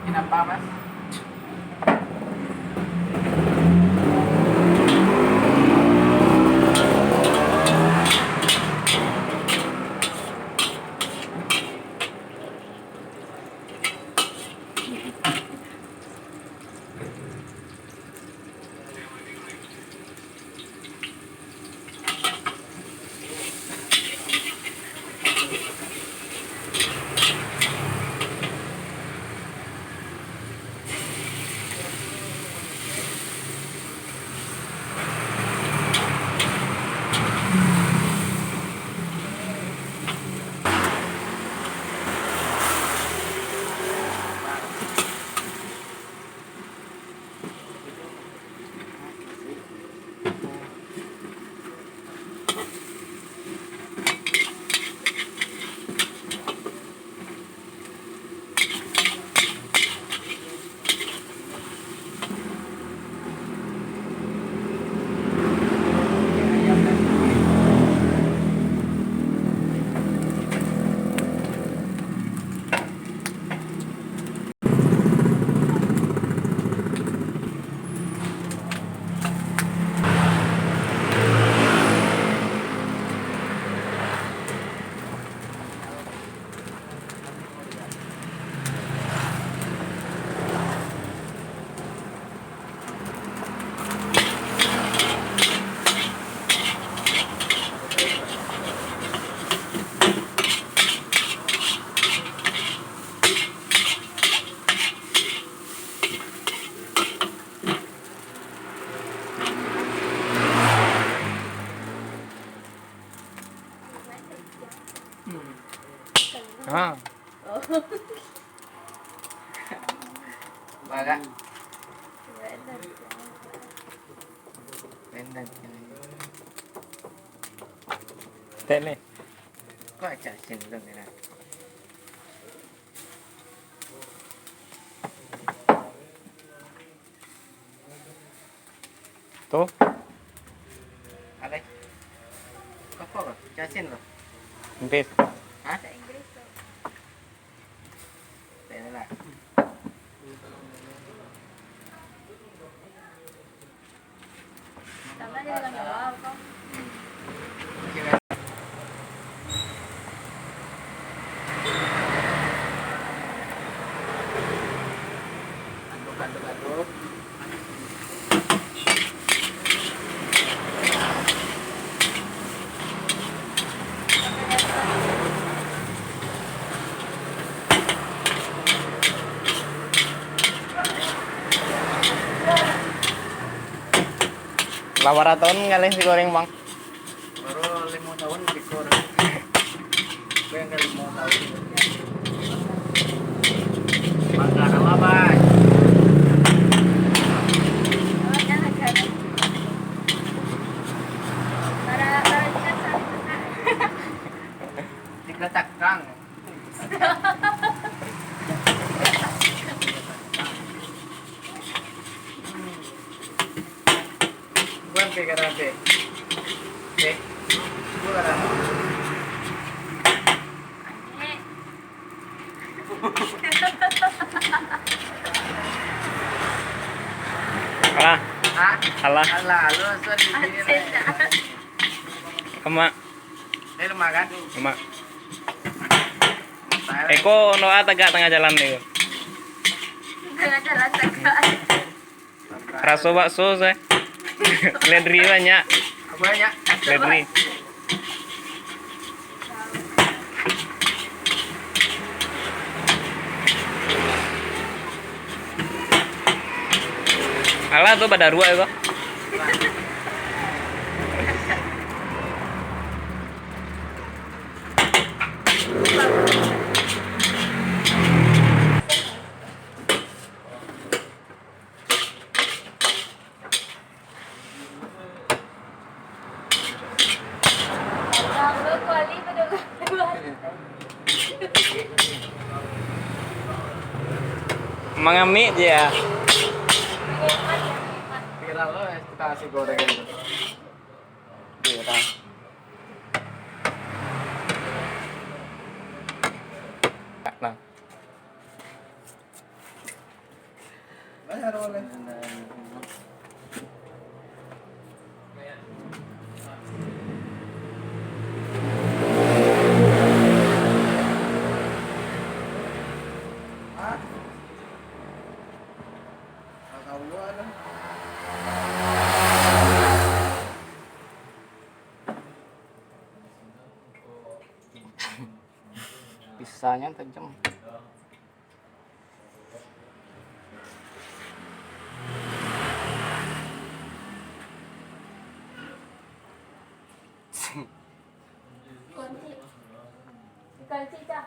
Kenapa mas? Ah, Baga. Benda. tene. Kok aja sing dong ya. Tuh, Ale. Kok casin lo? Inggris. Hah? Tene lah. Tama din lang yung ko. Kira. Aduk. Berapa tahun ngalih si goreng bang? Baru 5 tahun dikur. Gue yang 5 tahun. Makan apa, Bang? Oh, yan nagkaroon. Para dyan sa Dikletak kang. Bukan ke karate. Gue karate. Alah, Hah? alah, Alah, lu sorry. emak, Lu makan? emak. Eko no tagak tengah jalan nih. Tengah jalan tegak. Raso bakso saya. Ledri banyak, Apa banyak? ledri. Alah tuh pada dua itu. Mengamik dia. Viral lo es nasi goreng itu. Iya, Lang. Bayar oleh. Ah? Nakawala lang. Pisahnya tajam. Kunci. Kunci, Cak.